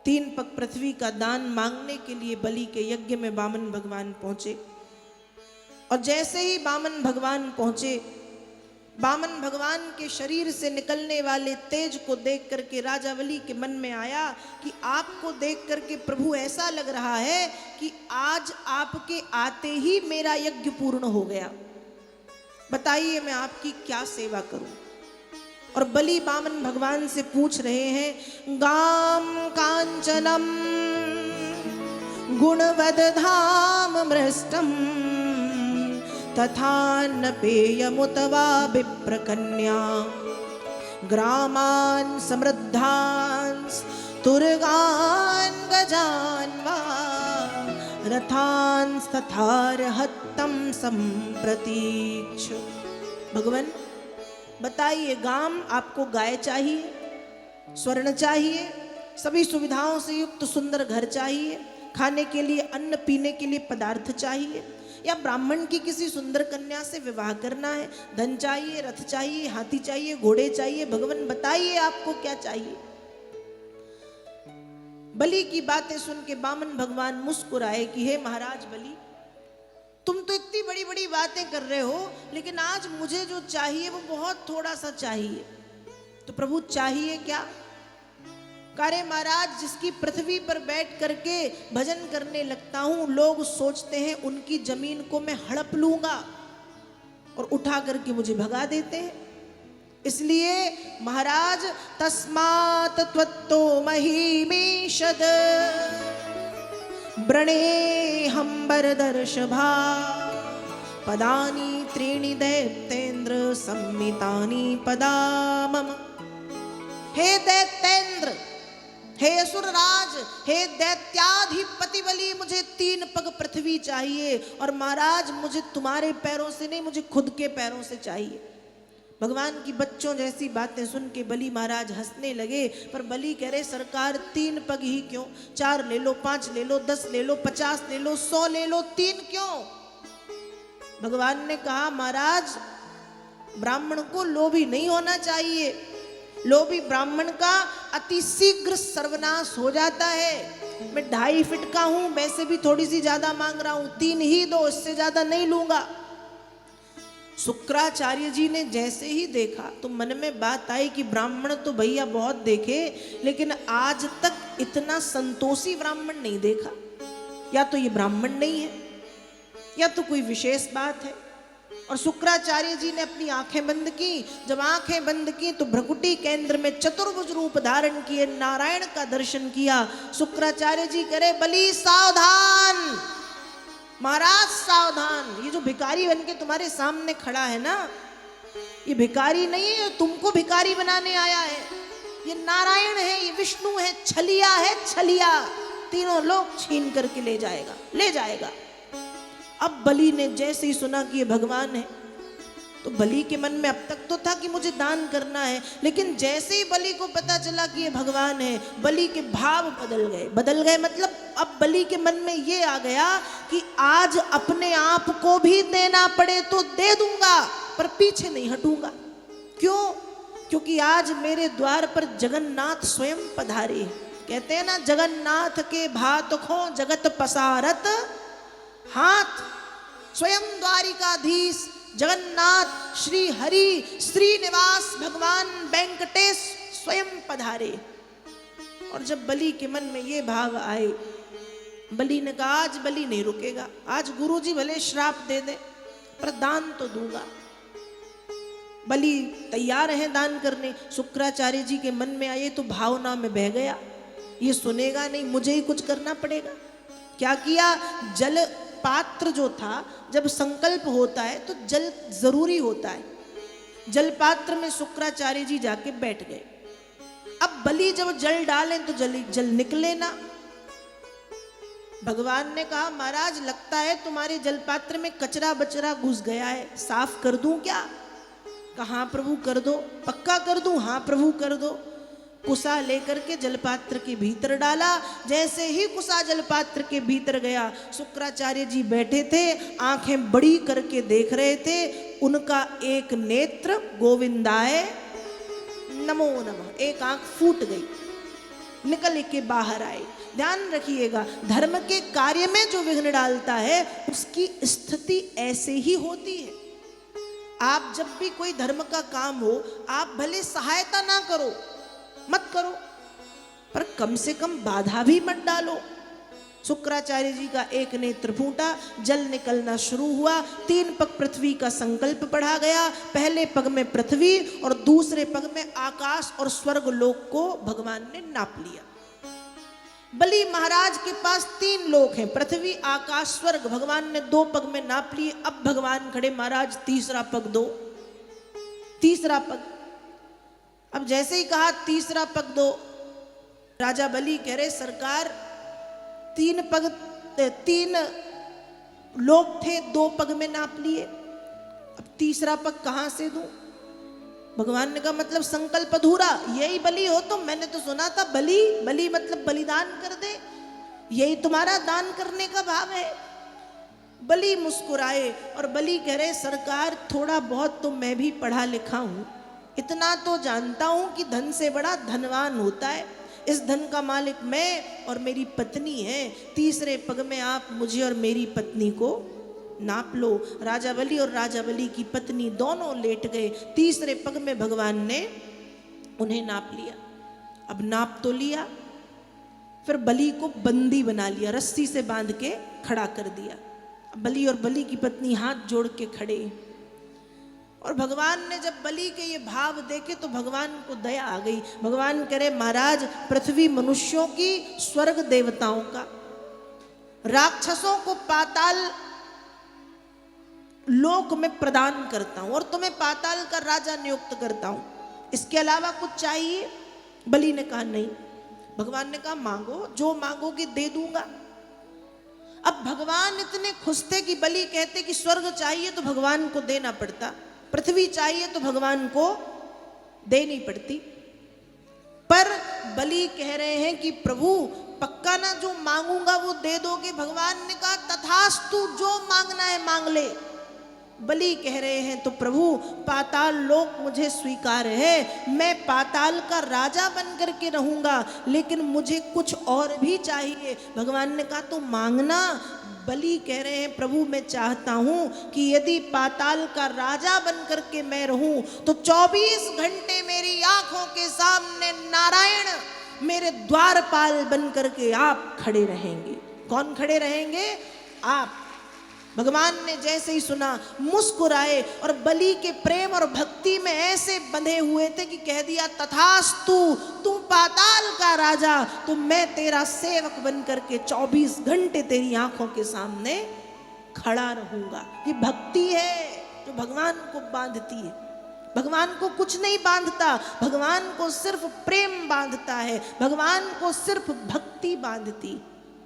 3 पग पृथ्वी का दान मांगने के लिए बलि के यज्ञ में वामन भगवान पहुंचे। और जैसे ही वामन भगवान पहुंचे, वामन भगवान के शरीर से निकलने वाले तेज को देख करके राजा बलि के मन में आया कि आपको देख करके प्रभु ऐसा लग रहा है कि आज आपके आते ही मेरा यज्ञ पूर्ण हो गया, बताइए मैं आपकी क्या सेवा करूं। और बलि वामन भगवान से पूछ रहे हैं, गाम कांचनम गुणवदधाम मृष्टम तथा न पेयमुत वा विप्रकन्या ग्रामान समृद्धान तुर्गान गजान वा रथान तथारहत्तम संप्रतीक्ष। भगवान बताइए, गाम आपको गाय चाहिए, स्वर्ण चाहिए, सभी सुविधाओं से युक्त सुंदर घर चाहिए, खाने के लिए अन्न पीने के लिए पदार्थ चाहिए, या ब्राह्मण की किसी सुंदर कन्या से विवाह करना है, धन चाहिए, रथ चाहिए, हाथी चाहिए, घोड़े चाहिए, भगवान बताइए आपको क्या चाहिए। बलि की बातें सुन के वामन भगवान मुस्कुराए कि हे महाराज बलि, तुम तो इतनी बड़ी बड़ी बातें कर रहे हो, लेकिन आज मुझे जो चाहिए वो बहुत थोड़ा सा चाहिए। तो प्रभु चाहिए क्या? अरे महाराज, जिसकी पृथ्वी पर बैठ करके भजन करने लगता हूं, लोग सोचते हैं उनकी जमीन को मैं हड़प लूंगा और उठा करके मुझे भगा देते हैं। इसलिए महाराज, तस्मात् त्वत्तो महीमीषद व्रणे हंबर दर्शभा पदानि त्रीणि दैत्येन्द्र सम्मितानि पदा मम। हे दैत्येन्द्र, हे असुरराज, हे दैत्याधिपति बलि, मुझे 3 पग पृथ्वी चाहिए। और महाराज, मुझे तुम्हारे पैरों से नहीं, मुझे खुद के पैरों से चाहिए। भगवान की बच्चों जैसी बातें सुन के बलि महाराज हंसने लगे। पर बलि कह रहे, सरकार 3 पग ही क्यों? 4 ले लो, 5 ले लो, 10 ले लो, 50 ले लो, 100 ले लो, 3 क्यों? भगवान ने कहा, महाराज, ब्राह्मण को लोभी नहीं होना चाहिए। लोभी ब्राह्मण का अति शीघ्र सर्वनाश हो जाता है। मैं 2.5 फीट का हूं, वैसे भी थोड़ी सी ज्यादा मांग रहा हूं, 3 ही दो, इससे ज्यादा नहीं लूंगा। शुक्राचार्य जी ने जैसे ही देखा तो मन में बात आई कि ब्राह्मण तो भैया बहुत देखे, लेकिन आज तक इतना संतोषी ब्राह्मण नहीं देखा। या तो ये ब्राह्मण नहीं है, या तो कोई विशेष बात है। और शुक्राचार्य जी ने अपनी आंखें बंद की। जब आंखें बंद की तो भ्रकुटी केंद्र में चतुर्भुज रूप धारण किए नारायण का दर्शन किया। शुक्राचार्य जी करे, बलि सावधान, महाराज सावधान, ये जो भिखारी बन के तुम्हारे सामने खड़ा है ना, ये भिखारी नहीं है, तुमको भिखारी बनाने आया है। ये नारायण है, ये विष्णु है, छलिया है, छलिया, तीनों लोग छीन करके ले जाएगा, ले जाएगा। अब बलि ने जैसे ही सुना कि ये भगवान है, तो बलि के मन में अब तक तो था कि मुझे दान करना है, लेकिन जैसे ही बलि को पता चला कि ये भगवान है, बलि के भाव बदल गए। बदल गए मतलब अब बलि के मन में ये आ गया कि आज अपने आप को भी देना पड़े तो दे दूंगा, पर पीछे नहीं हटूंगा। क्यों? क्योंकि आज मेरे द्वार पर जगन्नाथ स्वयं पधारे। कहते हैं ना, जगन्नाथ के भात खो जगत पसारत हाथ। स्वयं द्वारिकाधीश जगन्नाथ श्री हरि श्रीनिवास भगवान वेंकटेश स्वयं पधारे। और जब बलि के मन में ये भाव आए, बलि ने कहा, आज बलि नहीं रुकेगा, आज गुरुजी भले श्राप दे दे, पर दान तो दूंगा। बलि तैयार है दान करने। शुक्राचार्य जी के मन में आए तो भावना में बह गया, ये सुनेगा नहीं, मुझे ही कुछ करना पड़ेगा। क्या किया? जल पात्र जो था, जब संकल्प होता है तो जल जरूरी होता है। जल पात्र में शुक्राचार्य जी जाके बैठ गए। अब बलि जब जल डालें तो जल निकले ना। भगवान ने कहा, महाराज, लगता है तुम्हारे जल पात्र में कचरा बचरा घुस गया है, साफ कर दूं क्या? कहा प्रभु कर दो। पक्का कर दूं? हाँ प्रभु कर दो। कुसा लेकर के जलपात्र के भीतर डाला। जैसे ही कुसा जलपात्र के भीतर गया, शुक्राचार्य जी बैठे थे, आंखें बड़ी करके देख रहे थे। उनका एक नेत्र गोविंदाय नमो नमः, एक आंख फूट गई। निकल के बाहर आए। ध्यान रखिएगा, धर्म के कार्य में जो विघ्न डालता है उसकी स्थिति ऐसे ही होती है। आप जब भी कोई धर्म का काम हो, आप भले सहायता ना करो, मत करो, पर कम से कम बाधा भी मत डालो। शुक्राचार्य जी का एक नेत्र फूटा, जल निकलना शुरू हुआ, 3 पग पृथ्वी का संकल्प पढ़ा गया। पहले पग में पृथ्वी और दूसरे पग में आकाश और स्वर्ग लोक को भगवान ने नाप लिया। बलि महाराज के पास 3 लोक हैं, पृथ्वी आकाश स्वर्ग, भगवान ने 2 पग में नाप लिए। अब भगवान खड़े, महाराज तीसरा पग दो, तीसरा पग। अब जैसे ही कहा तीसरा पग दो, राजा बलि कह रहे सरकार 3 पग, 3 लोग थे, 2 पग में नाप लिए, अब तीसरा पग कहां से दूं? भगवान ने कहा मतलब संकल्प अधूरा, यही बलि हो तो? मैंने तो सुना था बलि, बलि मतलब बलिदान कर दे, यही तुम्हारा दान करने का भाव है? बलि मुस्कुराए और बलि कह रहे सरकार थोड़ा बहुत तो मैं भी पढ़ा लिखा हूं, इतना तो जानता हूं कि धन से बड़ा धनवान होता है। इस धन का मालिक मैं और मेरी पत्नी है, तीसरे पग में आप मुझे और मेरी पत्नी को नाप लो। राजा बलि और राजा बलि की पत्नी दोनों लेट गए, तीसरे पग में भगवान ने उन्हें नाप लिया। अब नाप तो लिया, फिर बलि को बंदी बना लिया, रस्सी से बांध के खड़ा कर दिया। बलि और बलि की पत्नी हाथ जोड़ के खड़े, और भगवान ने जब बलि के ये भाव देखे तो भगवान को दया आ गई। भगवान करे महाराज पृथ्वी मनुष्यों की, स्वर्ग देवताओं का, राक्षसों को पाताल लोक में प्रदान करता हूं और तुम्हें पाताल का राजा नियुक्त करता हूं, इसके अलावा कुछ चाहिए? बलि ने कहा नहीं। भगवान ने कहा मांगो, जो मांगोगे दे दूंगा। अब भगवान इतने खुश थे कि बलि कहते कि स्वर्ग चाहिए तो भगवान को देना पड़ता, पृथ्वी चाहिए तो भगवान को देनी पड़ती, पर बलि कह रहे हैं कि प्रभु पक्का ना जो मांगूंगा वो दे दोगे? भगवान ने कहा तथास्तु, जो मांगना है मांग ले। बलि कह रहे हैं तो प्रभु पाताल लोक मुझे स्वीकार है, मैं पाताल का राजा बनकर के रहूंगा, लेकिन मुझे कुछ और भी चाहिए। भगवान ने कहा तो मांगना। बलि कह रहे हैं प्रभु मैं चाहता हूं कि यदि पाताल का राजा बनकर के मैं रहूं तो 24 घंटे मेरी आंखों के सामने नारायण मेरे द्वारपाल बनकर के आप खड़े रहेंगे। कौन खड़े रहेंगे? आप। भगवान ने जैसे ही सुना मुस्कुराए और बलि के प्रेम और भक्ति में ऐसे बंधे हुए थे कि कह दिया तथास्तु, तू पाताल का राजा तो मैं तेरा सेवक बनकर के 24 घंटे तेरी आंखों के सामने खड़ा रहूंगा। ये भक्ति है जो भगवान को बांधती है। भगवान को कुछ नहीं बांधता, भगवान को सिर्फ प्रेम बांधता है, भगवान को सिर्फ भक्ति बांधती।